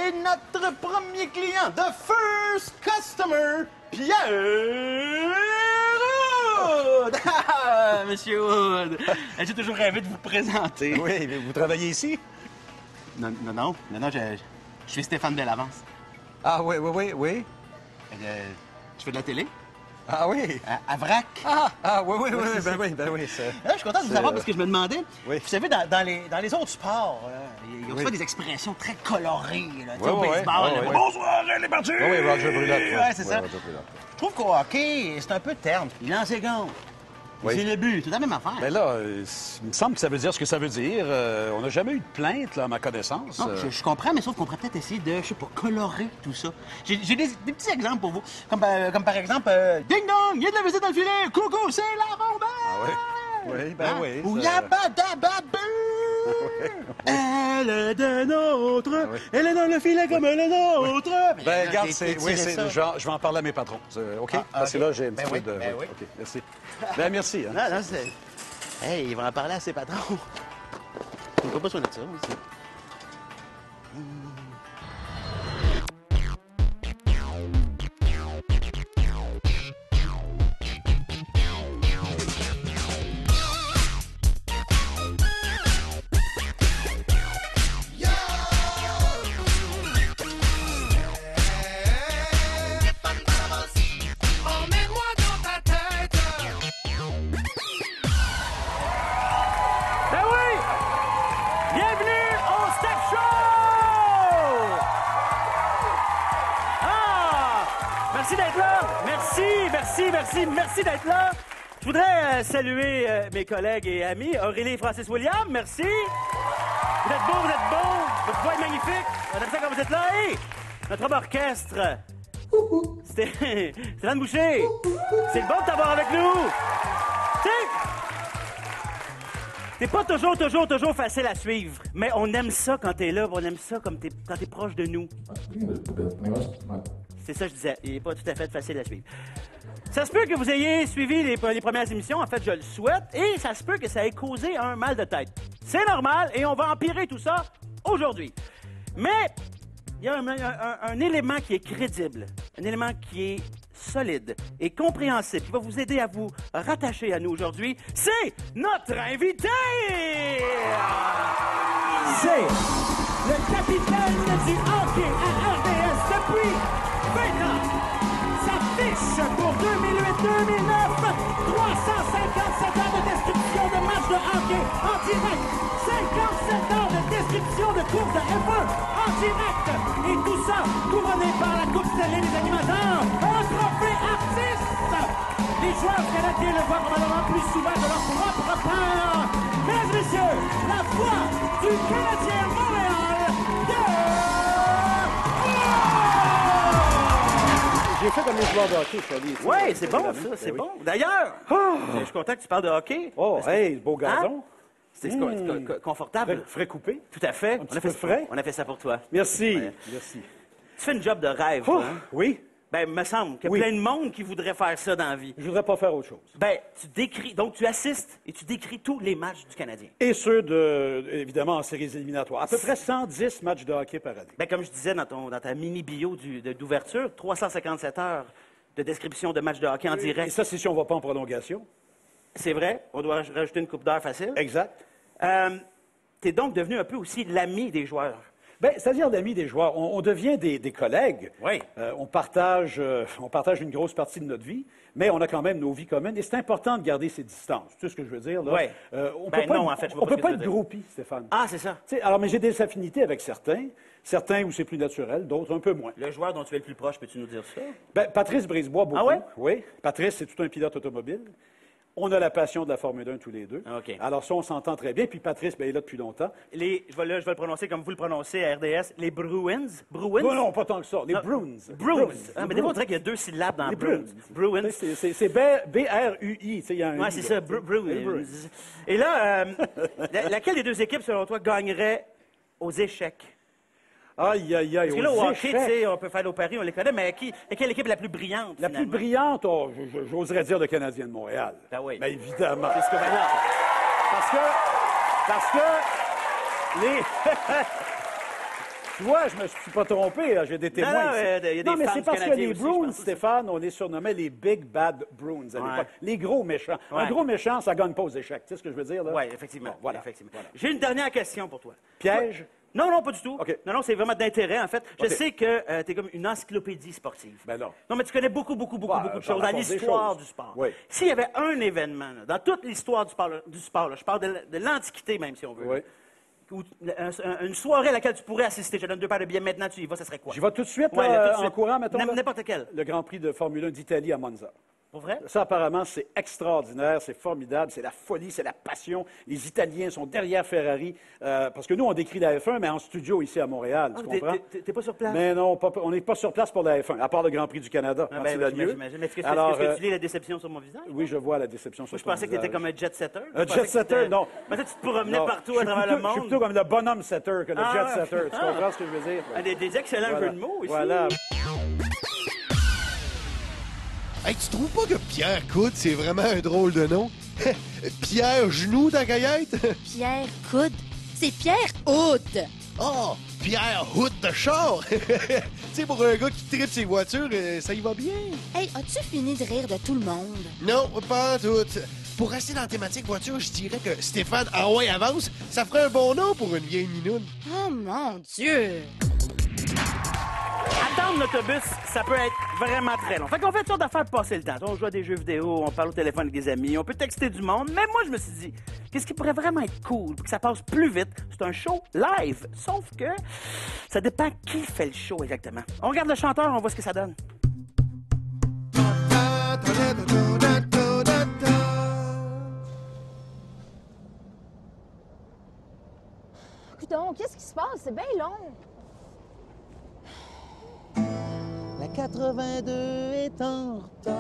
Et notre premier client, the first customer, Pierre Wood! Ah, Monsieur Wood, j'ai toujours rêvé de vous présenter. Oui, mais vous travaillez ici? Non, je suis Stéphane Bellavance. Ah oui, oui, oui, oui. Je fais de la télé. Ah oui? À Vrac. Oui, ben oui, ça. Là, je suis content de vous savoir parce que je me demandais, oui. vous savez, dans les autres sports, il y a oui. souvent des expressions très colorées. Là, oui, au baseball, oui. bonsoir, elle est partie! Oui, Roger Brulotte. Oui, c'est ça. Roger Brulotte. Je trouve qu'au hockey, c'est un peu terne. Il lance les gants. Oui. C'est le but, c'est la même affaire. Ben là, il me semble que ça veut dire ce que ça veut dire. On n'a jamais eu de plainte, là, à ma connaissance. Non, je comprends, mais sauf qu'on pourrait peut-être essayer de, je sais pas, colorer tout ça. J'ai des petits exemples pour vous. Comme par exemple, ding dong, il y a de la visite dans le filet, coucou, c'est la rondelle! Ah oui? Oui, ben oui. Ou ça... yabadababou! Elle est de nôtre, elle est dans le filet comme le nôtre. Ben, regarde, je vais en parler à mes patrons. OK? Parce que là, j'ai un petit peu de... oui. OK, merci. Ben, merci. Hein? Non, c'est... Hey, il va en parler à ses patrons. Je ne peux pas soigner de ça, aussi. Merci d'être là. Je voudrais saluer mes collègues et amis. Aurélie et Francis William, merci. Vous êtes beaux, votre voix est magnifique. On aime ça quand vous êtes là. Et notre homme orchestre, Stéphane Boucher. C'est le bon de t'avoir avec nous. T'es pas toujours facile à suivre, mais on aime ça quand t'es là, on aime ça quand t'es proche de nous. C'est ça que je disais, il est pas tout à fait facile à suivre. Ça se peut que vous ayez suivi les premières émissions, en fait, je le souhaite, et ça se peut que ça ait causé un mal de tête. C'est normal, et on va empirer tout ça aujourd'hui. Mais il y a un élément qui est crédible, un élément qui est solide et compréhensible, qui va vous aider à vous rattacher à nous aujourd'hui. C'est notre invité! C'est le capitaine du hockey à RDS depuis 20 ans. Sa fiche pour 2008-2009, 357 heures de description de matchs de hockey en direct, 57 heures de description de courses de F1 en direct, et tout ça couronné par la Coupe Stanley des animateurs, un trophée artiste. Les joueurs canadiens le voient probablement plus souvent que leur propre père. Mesdames et messieurs, la voix du Canadien Montréal, J'ai fait comme les joueurs de hockey, je suis allé ici. Oui, c'est bon, ça, c'est bon. D'ailleurs, je suis content que tu parles de hockey. Oh, hey, beau gazon. C'est confortable. Frais coupé. Tout à fait. Un petit peu frais. On a fait ça pour toi. Merci. Ouais. Merci. Tu fais une job de rêve, Oh, toi, hein? oui. Ben, il me semble qu'il y a plein de monde qui voudrait faire ça dans la vie. Je voudrais pas faire autre chose. Ben, tu assistes et tu décris tous les matchs du Canadien. Et ceux évidemment, en séries éliminatoires. À peu près 110 matchs de hockey par année. Ben, comme je disais dans ta mini-bio d'ouverture, 357 heures de description de matchs de hockey en direct. Et ça, c'est si on va pas en prolongation. C'est vrai, on doit rajouter une coupe d'heure facile. Exact. T'es donc devenu un peu aussi l'ami des joueurs. Bien, c'est-à-dire l'ami des joueurs. On devient des collègues. Oui. On partage une grosse partie de notre vie, mais on a quand même nos vies communes. Et c'est important de garder ces distances. Tu sais ce que je veux dire, là? Oui. On peut pas être groupie, Stéphane. Ah, c'est ça. Tu sais, alors, mais j'ai des affinités avec certains où c'est plus naturel, d'autres un peu moins. Le joueur dont tu es le plus proche, peux-tu nous dire ça? Ben, Patrice Brisebois, beaucoup. Ah ouais? Oui. Patrice, c'est tout un pilote automobile. On a la passion de la Formule 1 tous les deux. OK. Alors ça, on s'entend très bien. Puis Patrice, ben, il est là depuis longtemps. Je vais le prononcer comme vous le prononcez à RDS. Les Bruins. Bruins? Non, pas tant que ça. Les Bruins. Bruins. Ah, mais des fois, on dirait qu'il y a deux syllabes dans Les Bruins. Bruins. Bruins. C'est B-R-U-I. Il y a un Oui, c'est ça, Bruins. Et là, laquelle des deux équipes, selon toi, gagnerait aux échecs? Aïe, aïe, aïe. Parce que là, au hockey, tu sais, on peut faire nos paris, on les connaît, mais quelle équipe est la plus brillante? La plus brillante, j'oserais dire le Canadien de Montréal. Ben oui. Mais évidemment. C'est ce que maintenant. Parce que les... Tu vois, je me suis pas trompé, là. J'ai des témoins non, ici. il y a des non, mais fans c'est parce que canadiens les aussi, je Bruins, pense. Stéphane, on les surnommait les Big Bad Bruins à l'époque. Ouais. Les gros méchants. Ouais. Un gros méchant, ça gagne pas aux échecs. Tu sais ce que je veux dire, là? Oui, effectivement. Bon, voilà. effectivement. Voilà. J'ai une dernière question pour toi. Piège? Non, non, pas du tout. OK. Non, c'est vraiment d'intérêt, en fait. Je OK. sais que tu es comme une encyclopédie sportive. Ben non. Non, mais tu connais beaucoup de j'en choses dans raconte des l'histoire choses. du sport. Oui. S'il y avait un événement, là, dans toute l'histoire du sport là, je parle de l'Antiquité même, si on veut, Oui. ou une soirée à laquelle tu pourrais assister, je te donne 2 paires de billets, maintenant tu y vas, ça serait quoi? J'y vais tout de suite, Ouais, là, là, tout de en suite. courant, mettons. là. N'importe quel. Le Grand Prix de Formule 1 d'Italie à Monza. Pour vrai? Ça, apparemment, c'est extraordinaire, c'est formidable, c'est la folie, c'est la passion. Les Italiens sont derrière Ferrari. Parce que nous, on décrit la F1, mais en studio ici à Montréal, tu comprends? T'es pas sur place? Mais non, on n'est pas sur place pour la F1, à part le Grand Prix du Canada. Ah, quand ben, il a lieu. j'imagine. Mais est-ce que, Alors, est-ce que tu lis la déception sur mon visage? oui, je vois la déception sur Moi, je pensais que tu étais visage. comme un jet-setter. Un jet-setter, non. Mais tu te promenais Non, partout je à suis travers le plutôt- Je suis monde. plutôt comme le bonhomme setter que le Ah, jet setter. Tu ah. comprends ce que je veux dire? Ah, des excellents Voilà. jeux de mots ici. Voilà. Hey, tu trouves pas que Pierre Coude, c'est vraiment un drôle de nom? Pierre Genou dans la gaillette? Pierre Coude. C'est Pierre Houd. Oh, Pierre Hood de char! Tu sais, pour un gars qui tripe ses voitures, ça y va bien. Hey, as-tu fini de rire de tout le monde? Non, pas en tout. Pour rester dans la thématique voiture, je dirais que Stéphane, ah ouais, avance, ça ferait un bon nom pour une vieille minoune. Oh mon Dieu! Attendre l'autobus, ça peut être vraiment très long. Fait qu'on fait toutes sortes d'affaires pour passer le temps. On joue à des jeux vidéo, on parle au téléphone avec des amis, on peut texter du monde. Mais moi, je me suis dit, qu'est-ce qui pourrait vraiment être cool pour que ça passe plus vite? C'est un show live. Sauf que ça dépend qui fait le show exactement. On regarde le chanteur, on voit ce que ça donne. Coudonc, qu'est-ce qui se passe? C'est bien long. La 82 est en retard.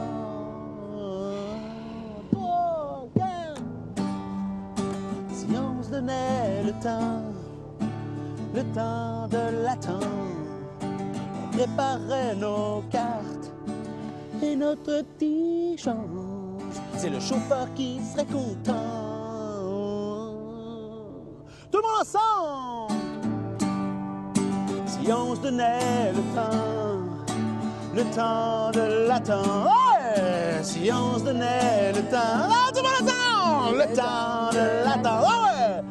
Oh, yeah. Si on se donnait le temps de l'attendre, on préparait nos cartes et notre petit change. C'est le chauffeur qui serait content. Tout le monde ensemble! Si on se donnait le temps de l'attendre. Ouais! Si on se donnait le temps. Ah, tout le monde ensemble! Le temps de l'attendre. Ouais!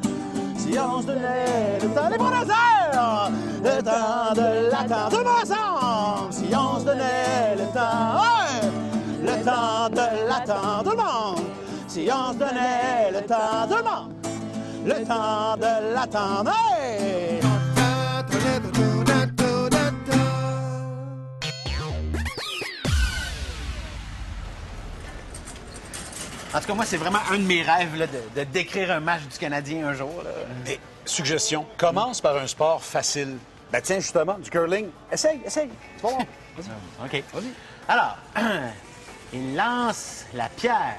Si on se donnait le temps. Les bras dans l'air! Le temps de l'attendre. Tout le monde ensemble! Si on se donnait le temps. Ouais! Le temps de l'attendre. Tout le monde! Si on se donnait le temps. Tout le monde! Le temps de l'attendre. Hey! En tout cas, moi, c'est vraiment un de mes rêves là, de décrire un match du Canadien un jour. Là. Et, suggestion, commence par un sport facile. Ben tiens, justement, du curling. Essaye. Tu vas voir. OK. Alors, il lance la pierre.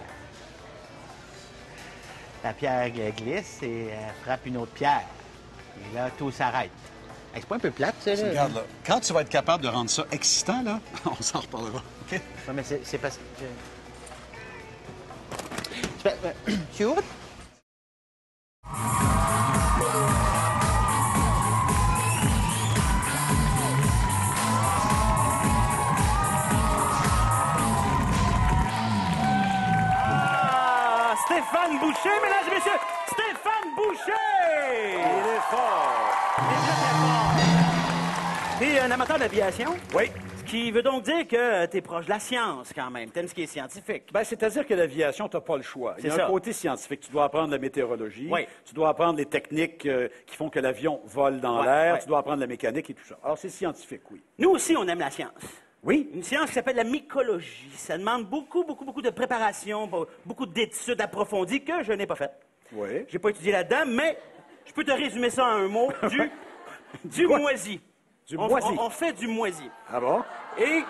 La pierre glisse et frappe une autre pierre. Et là, tout s'arrête. Hey, c'est pas un peu plate, ça, là? Regarde là, quand tu vas être capable de rendre ça excitant, là, on s'en reparlera. OK? Ouais, mais c'est parce que... Tu es où? Ah, Stéphane Boucher, mesdames et messieurs! Stéphane Boucher! Il est fort. T'es un amateur d'aviation? Oui. Ce qui veut donc dire que t'es proche de la science, quand même. T'aimes ce qui est scientifique. Ben, c'est-à-dire que l'aviation, tu n'as pas le choix. Il y a C'est un ça. côté scientifique. Tu dois apprendre la météorologie. Oui. Tu dois apprendre les techniques qui font que l'avion vole dans Ouais, l'air. ouais. Tu dois apprendre la mécanique et tout ça. Alors, c'est scientifique, oui. Nous aussi, on aime la science. Oui? Une science qui s'appelle la mycologie. Ça demande beaucoup de préparation, beaucoup d'études approfondies que je n'ai pas faites. Oui. J'ai pas étudié là-dedans, mais je peux te résumer ça en un mot. Du Quoi? moisi. Du On- moisi. On fait du moisi. Ah bon? Et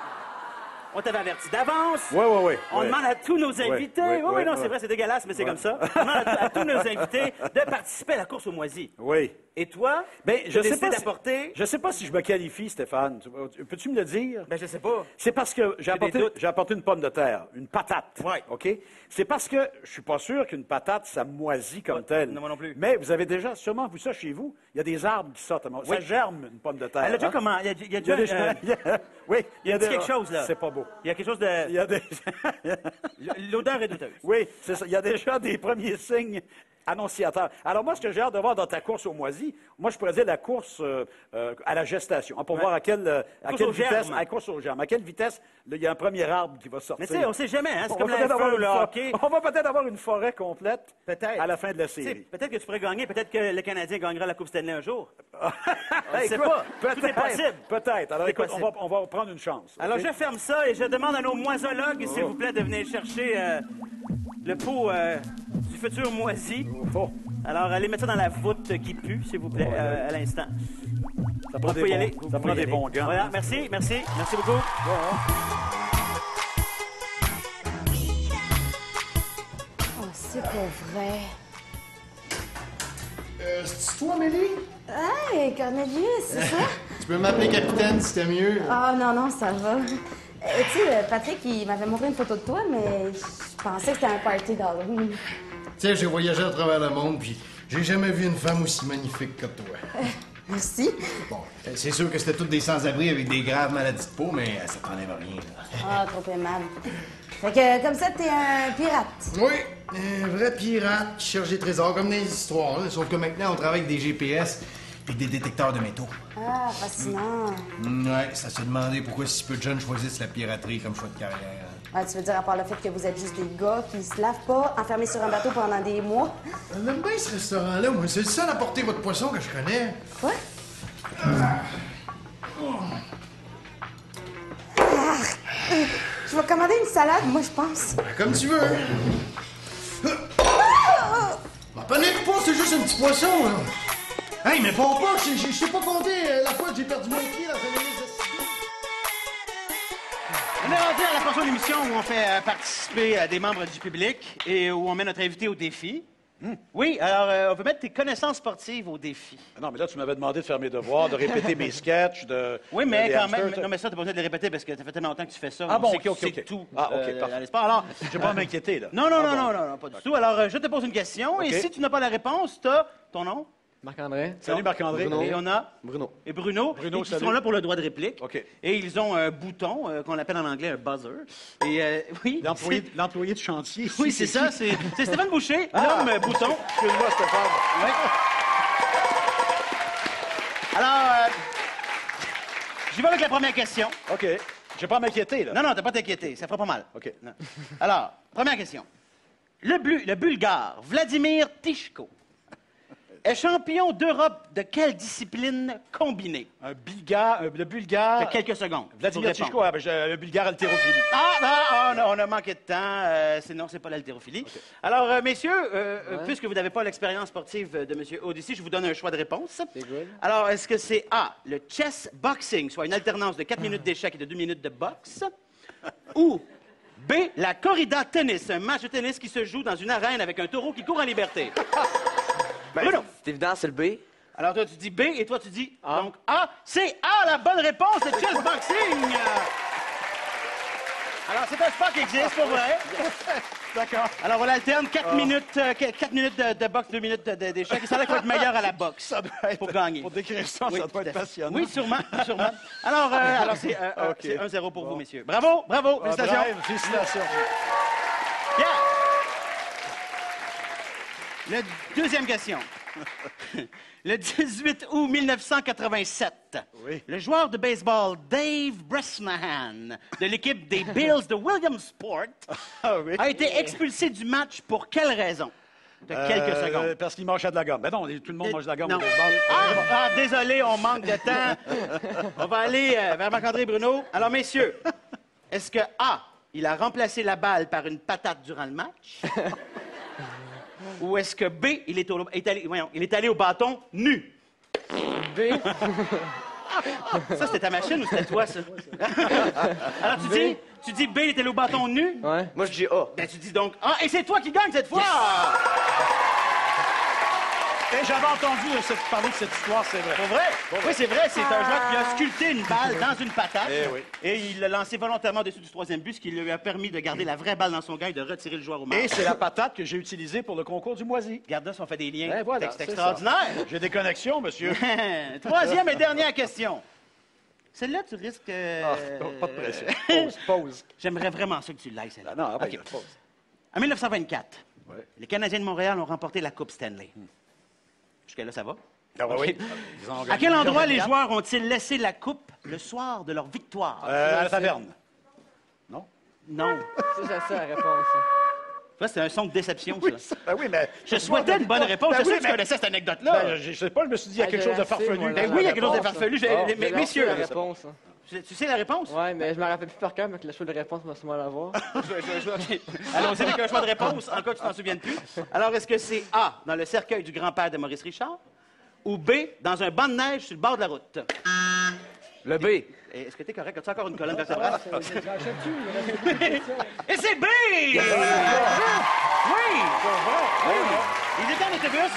On t'avait averti d'avance. Oui. On demande à tous nos invités. Oui, non, c'est vrai, c'est dégueulasse, mais c'est comme ça. On demande à tous nos invités de participer à la course aux moisis. Oui. Et toi, Ben, je sais pas. d'apporter. Je sais pas si je me qualifie, Stéphane. Peux-tu me le dire? Ben, je sais pas. C'est parce que j'ai des doutes. apporté une pomme de terre, une patate. Ouais. OK? C'est parce que je suis pas sûr qu'une patate, ça moisit comme telle. non, moi non plus. Mais vous avez déjà sûrement vu ça chez vous. Il y a des arbres qui sortent. Ça germe, une pomme de terre. Elle a déjà hein? comment? Il y a Il y a déjà. déjà... Oui, il y a dit quelque chose, là. C'est pas beau. Il y a quelque chose de. Il y a des... L'odeur est douteuse. Oui, c'est ça. Il y a déjà des premiers signes annonciateurs. Alors moi, ce que j'ai hâte de voir dans ta course aux moisis, moi, je pourrais dire la course à la gestation, hein, pour voir à quelle vitesse... À course aux germes. À quelle vitesse il y a un premier arbre qui va sortir. Mais tu sais, on sait jamais, hein? C'est comme va la peut-être avoir le hockey. On va peut-être avoir une forêt complète Peut-être. à la fin de la Tu sais, série. peut-être que tu pourrais gagner, peut-être que le Canadien gagnera la Coupe Stanley un jour. On ne sait Écoute, pas. Tout est possible. Peut-être. Alors C'est écoute, possible. on va prendre une chance. Alors, OK? je ferme ça et je demande à nos moisologues, s'il vous plaît, de venir chercher le pot du futur moisi. Bon. Alors, allez mettre ça dans la voûte qui pue, s'il vous plaît, à l'instant. Ça prend Vous pouvez y aller. ça prend des bons gants. Voilà, merci beaucoup. Oh, c'est pas vrai. C'est toi, Mélie? Hey, Cornelius, c'est ça? Tu peux m'appeler capitaine si c'était mieux. Ah, non, ça va. Tu sais, Patrick, il m'avait montré une photo de toi, mais je pensais que c'était un party d'Halloween. Tu sais, j'ai voyagé à travers le monde, puis j'ai jamais vu une femme aussi magnifique que toi. Merci. Bon, c'est sûr que c'était toutes des sans-abri avec des graves maladies de peau, mais ça t'enlève rien, là. Ah, trop aimable. Fait que, comme ça, t'es un pirate. Oui, un vrai pirate qui cherche des trésors, comme dans les histoires, là. Sauf que maintenant, on travaille avec des GPS et des détecteurs de métaux. Ah, fascinant. Ouais, ça se demandait pourquoi si peu de jeunes choisissent la piraterie comme choix de carrière. Ouais, tu veux dire, à part le fait que vous êtes juste des gars qui se lavent pas, enfermés sur un bateau pendant des mois? On aime bien ce restaurant-là, moi. C'est le seul à porter votre poisson que je connais. Quoi? Je vais commander une salade, moi, je pense. Comme tu veux. Ma panique pas, c'est juste un petit poisson, là. Hey, mais bon pas, je sais pas compter la fois que j'ai perdu mon pied dans un minute de... On est rendu à la portion de l'émission où on fait participer des membres du public et où on met notre invité au défi. Oui, alors on veut mettre tes connaissances sportives au défi. Non, mais là, tu m'avais demandé de faire mes devoirs, de répéter mes sketchs, de... Oui, mais des quand hamsters, même, non, mais ça, t'as pas besoin de les répéter parce que ça fait tellement longtemps que tu fais ça. Ah on bon, sait OK, que OK, tu sais OK. tout Ah, OK, parfait. dans les sports. Alors, Je vais pas m'inquiéter, là. non, pas du tout. Alors, je te pose une question OK. et si tu n'as pas la réponse, t'as ton nom. Marc-André. Salut, Marc-André. Bruno. Et on a Bruno. et Bruno, Bruno, et qui salut. seront là pour le droit de réplique. OK. Et ils ont un bouton qu'on appelle en anglais un buzzer. Et oui, L'employé de chantier. oui, c'est ça. C'est Stéphane Boucher, l'homme bouton. Excuse-moi, Stéphane. Oui. Alors, j'y vais avec la première question. OK. Je vais pas m'inquiéter, là. Non, t'as pas à t'inquiéter, ça fera pas mal. OK. Non. Alors, première question. Le Bulgare, Vladimir Tichko, est champion d'Europe de quelle discipline combinée? Le Bulgare... De quelques secondes. Vladimir pour Tichko, répondre. le Bulgare haltérophilie. On a manqué de temps. Non, c'est pas l'haltérophilie. Alors, messieurs, puisque vous n'avez pas l'expérience sportive de M. Odyssey, je vous donne un choix de réponse. C'est good. Alors, est-ce que c'est A, le chess boxing, soit une alternance de 4 minutes d'échecs et de 2 minutes de boxe, ou B, la corrida tennis, un match de tennis qui se joue dans une arène avec un taureau qui court en liberté? Bruno. C'est évident, c'est le B. Alors, toi, tu dis B et toi, tu dis donc A. C'est A, la bonne réponse, le chess boxing. Alors, c'est un sport qui existe, pour vrai. D'accord. Alors, on alterne 4 minutes, 4 minutes de boxe, 2 minutes d'échec. Ça va être meilleur à la boxe Ça doit être... pour gagner. Pour décrire ça, Oui, ça doit tout être à fait. passionnant. Oui, sûrement. Alors, c'est OK. c'est 1-0 pour vous, messieurs. Bravo, félicitations. Bravo, félicitations. Bien. La deuxième question. Le 18 août 1987, Oui. le joueur de baseball Dave Bresnahan de l'équipe des Bills de Williamsport Oui. a été expulsé du match pour quelle raison? De quelques secondes. Parce qu'il mangeait de la gomme. Ben non, tout le monde mange de la gomme Non. au baseball. Désolé, on manque de temps. On va aller vers Marc-André et Bruno. Alors, messieurs, est-ce que A, il a remplacé la balle par une patate durant le match? Ou est-ce que B, il est allé au bâton nu? B. Ça, c'était ta machine ou c'était toi, ça? Alors, tu dis B, il était au bâton nu? Ouais. Moi, je dis A. Ben, tu dis donc A, et c'est toi qui gagne cette fois! Et j'avais entendu parler de cette histoire, c'est vrai. Pour vrai? Oui, c'est vrai, c'est un joueur qui a sculpté une balle dans une patate. Oui. Et il l'a lancé volontairement dessus du troisième but, ce qui lui a permis de garder la vraie balle dans son gant et de retirer le joueur au marbre. Et c'est la patate que j'ai utilisée pour le concours du moisi. Regarde ça, on fait des liens. Ben voilà, c'est c'est extraordinaire. J'ai des connexions, monsieur. Troisième et dernière question. Celle-là, tu risques... Pas de pression. Pause. J'aimerais vraiment ça que tu l'ailles, celle-là. Non, OK. pause. En 1924, les Canadiens de Montréal ont remporté la Coupe Stanley. Jusque-là, ça va? Ah, oui. À quel endroit les joueurs ont-ils laissé la coupe le soir de leur victoire? À la taverne. Non? Non. C'est ça, la réponse. Ça, c'est un son de déception, ça. Ben oui, mais... Je souhaitais une bonne réponse. Je sais que tu connaissais cette anecdote-là. Ben, je sais pas, je me suis dit, il y a quelque chose de farfelu. Ben oui, il y a quelque chose de farfelu. Mais messieurs... la réponse. Tu sais la réponse? Ouais, mais je me rappelle plus par cœur, mais que le choix de réponse va sûrement l'avoir. Allons-y avec un choix de réponse, en cas que tu t'en souviennes plus. Alors, est-ce que c'est A, dans le cercueil du grand-père de Maurice Richard, ou B, dans un banc de neige sur le bord de la route? Le B. Est-ce que t'es correct? As-tu encore une colonne vertébrale? Et c'est B! Oui! Ils étaient en autobus.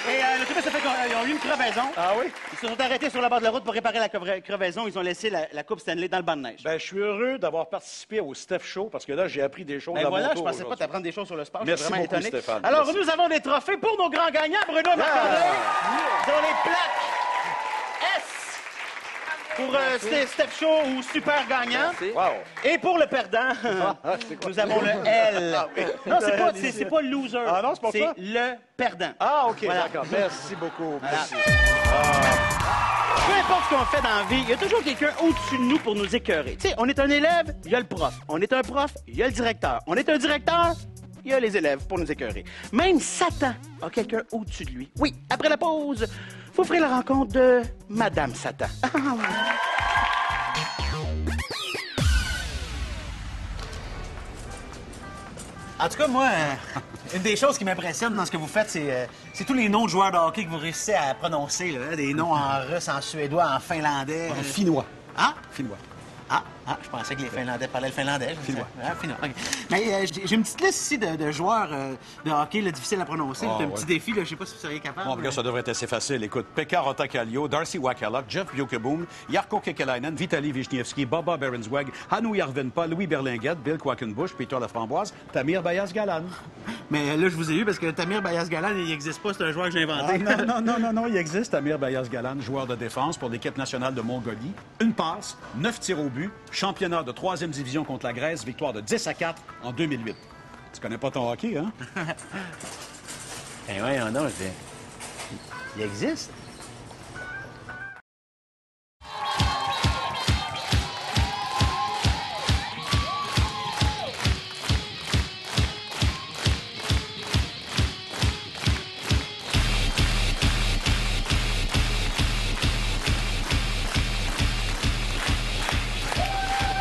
Et l'autobus a fait qu'ils ont eu une crevaison. Ah oui? Ils se sont arrêtés sur la bord de la route pour réparer la crevaison. Ils ont laissé la Coupe Stanley dans le banc de neige. Ben, je suis heureux d'avoir participé au Steph Show parce que là, j'ai appris des choses Ben à voilà, mon je tour pensais pas aujourd'hui. t'apprendre des choses sur le sport. Merci Je suis vraiment beaucoup, étonné. Stéphane. Alors, Merci. nous avons des trophées pour nos grands gagnants. Bruno Marc-André, dont les plaques S pour Steph Show ou Super Gagnant. Wow. Et pour le perdant, nous avons le L. Non, c'est pas loser. Ah non, c'est pas ça? C'est le perdant. Ah, OK, Voilà. d'accord. Merci beaucoup. Merci. Peu importe ce qu'on fait dans la vie, il y a toujours quelqu'un au-dessus de nous pour nous écœurer. Tu sais, on est un élève, il y a le prof. On est un prof, il y a le directeur. On est un directeur, il y a les élèves pour nous écœurer. Même Satan a quelqu'un au-dessus de lui. Oui, après la pause, vous ferez la rencontre de Madame Satan. En tout cas, moi, une des choses qui m'impressionne dans ce que vous faites, c'est tous les noms de joueurs de hockey que vous réussissez à prononcer. Là. Des noms en russe, en suédois, en finlandais. En finnois. Ah? Finnois. Ah, je pensais que les Finlandais parlaient le finlandais. Finnois. Ah, finnois, OK. Mais j'ai une petite liste ici de joueurs de hockey là, difficiles à prononcer. Ah, C'est un ouais. petit défi, là. Je sais pas si vous seriez capable. Bon, regarde, ça devrait être assez facile. Écoute, Pekka Rotakallio, Darcy Wakaluk, Jeff Bukeboom, Jarkko Kekalainen, Vitaly Wisniewski, Boba Berensweg, Hannu Järvenpää, Louis Berlinguet, Bill Quackenbush, Peter Laframboise, Tamir Bayas-Galan. Mais là, je vous ai eu parce que Tamir Bayas-Galan, il n'existe pas. C'est un joueur que j'ai inventé. Non, il existe Tamir Bayas-Galan, joueur de défense pour l'équipe nationale de Mongolie. Une passe, 9 tirs au but, championnat de 3e division contre la Grèce, victoire de 10-4 en 2008. Tu connais pas ton hockey, hein? Eh oui, non, il existe.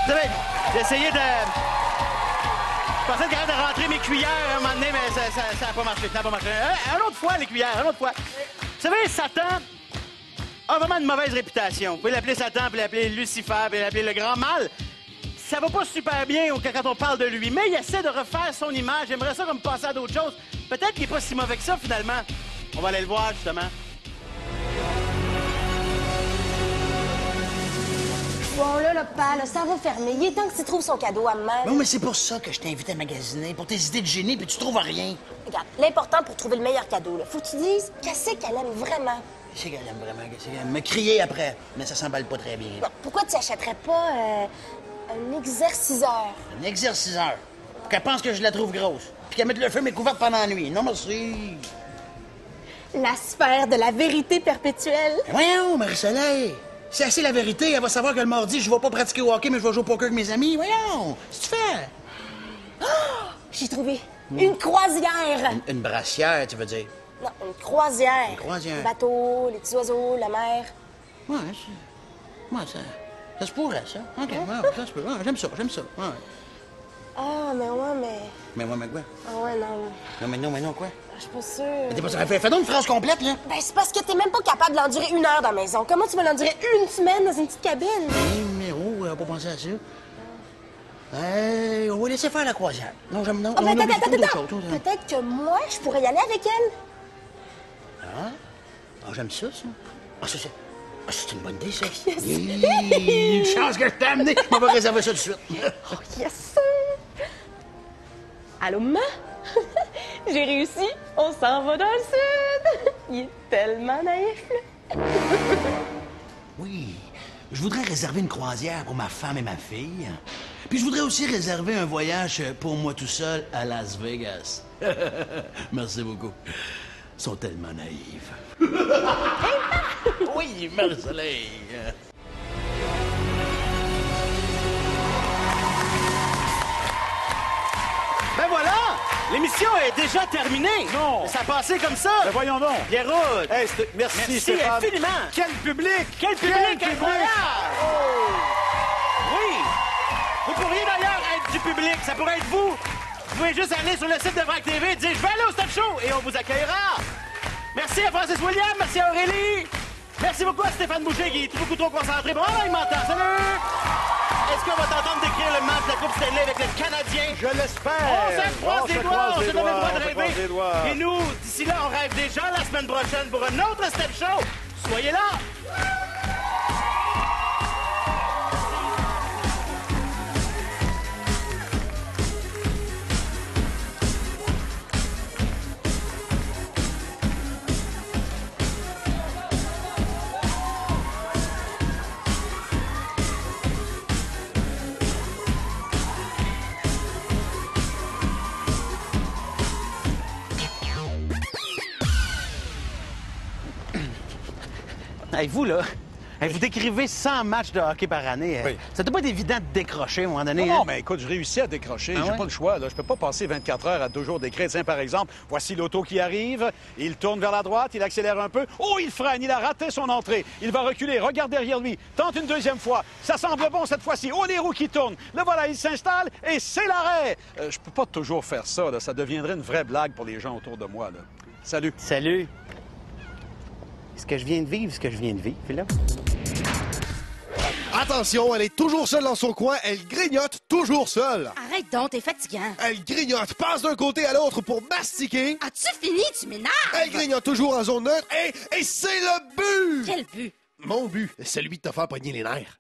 Vous savez, j'ai essayé de... Je pensais être capable de rentrer mes cuillères à un moment donné, mais ça n'a pas marché. Ça n'a pas marché. Un autre fois, les cuillères, un autre fois. Vous savez, Satan a vraiment une mauvaise réputation. Vous pouvez l'appeler Satan, puis l'appeler Lucifer, puis l'appeler le grand mal. Ça va pas super bien quand on parle de lui, mais il essaie de refaire son image. J'aimerais ça comme passer à d'autres choses. Peut-être qu'il n'est pas si mauvais que ça, finalement. On va aller le voir, justement. Bon, là, papa, le cerveau fermé. Il est temps que tu trouves son cadeau à maman. Non, mais c'est pour ça que je t'invite à magasiner, pour tes idées de génie, puis tu trouves rien. Regarde, l'important pour trouver le meilleur cadeau, là, faut que tu dises qu'est-ce qu'elle aime vraiment. Qu'est-ce qu'elle aime vraiment? Qu'est-ce qu'elle aime? Me crier après, mais ça s'emballe pas très bien. Bon, pourquoi tu achèterais pas un exerciceur? Un exerciceur. Pour qu'elle pense que je la trouve grosse. Puis qu'elle mette le feu mes couvertes pendant la nuit. Non, merci. La sphère de la vérité perpétuelle. Mais voyons, Marie-Soleil. Si elle sait la vérité, elle va savoir que le mardi, je vais pas pratiquer au hockey, mais je vais jouer au poker avec mes amis. Voyons, qu'est-ce que tu fais? Oh, j'ai trouvé. Une croisière. Une brassière, tu veux dire? Non, une croisière. Une croisière. Le bateau, les petits oiseaux, la mer. Ouais, ça se pourrait, ça. OK, ouais, ça se peut. Ouais, j'aime ça. Ouais. Ah, mais ouais, mais... Mais quoi? Ah ouais, non. Mais non, quoi? Je suis pas sûre. Mais t'es pas sûre? Fais donc une phrase complète, là. Ben, c'est parce que t'es même pas capable de l'endurer 1 heure dans la maison. Comment tu vas l'endurer 1 semaine dans une petite cabine? Numéro, on va pas penser à ça. On va laisser faire la croisière. Non, j'aime non. Ah, ben, on oublie attends. d'autres choses. Peut-être que moi, je pourrais y aller avec elle. Ah, j'aime ça. Ah, ça, c'est... Ah, c'est une bonne idée, ça. Yes. Une chance que je t'ai amené. On va réserver ça tout de suite. Oh, yes! Allô, maman? J'ai réussi. On s'en va dans le sud. Il est tellement naïf, là. Oui. Je voudrais réserver une croisière pour ma femme et ma fille. Puis je voudrais aussi réserver un voyage pour moi tout seul à Las Vegas. Merci beaucoup. Ils sont tellement naïfs. Oui, Marie-Soleil. Ben voilà! L'émission est déjà terminée! Non! Ça a passé comme ça! Ben voyons donc! Pierrot! Hey, merci Stéphane. Infiniment! Quel public! Quel public incroyable! Oui! Vous pourriez d'ailleurs être du public, ça pourrait être vous! Vous pouvez juste aller sur le site de Vrac TV et dire « Je vais aller au Stop Show » et on vous accueillera! Merci à Francis William, merci à Aurélie! Merci beaucoup à Stéphane Boucher qui est beaucoup trop concentré. Bon, là, il m'entend. Salut! Est-ce qu'on va t'entendre décrire le match de la Coupe Stanley avec le Canadien? Je l'espère! On se croise les doigts, on se donne le droit de croise les rêver. doigts. Et nous, d'ici là, on rêve déjà la semaine prochaine pour un autre Step Show. Soyez là! Hey, vous, là, vous décrivez 100 matchs de hockey par année. Oui. Ça doit pas être évident de décrocher à un moment donné. Non, hein? mais écoute, je réussis à décrocher. Ah J'ai ouais? pas le choix. Là. Je peux pas passer 24 heures à toujours décrire. Tiens, par exemple, voici l'auto qui arrive. Il tourne vers la droite, il accélère un peu. Oh, il freine, il a raté son entrée. Il va reculer, regarde derrière lui. Tente une deuxième fois. Ça semble bon cette fois-ci. Oh, les roues qui tournent. Le voilà, il s'installe et c'est l'arrêt. Je peux pas toujours faire ça. Là. Ça deviendrait une vraie blague pour les gens autour de moi. Là. Salut. Salut. Est-ce que je viens de vivre Philippe? Attention, elle est toujours seule dans son coin. Elle grignote toujours seule. Arrête donc, t'es fatigant. Elle grignote, passe d'un côté à l'autre pour mastiquer. As-tu fini? Tu m'énerves. Elle grignote toujours en zone neutre et c'est le but! Quel but? Mon but, celui de te faire pogner les nerfs.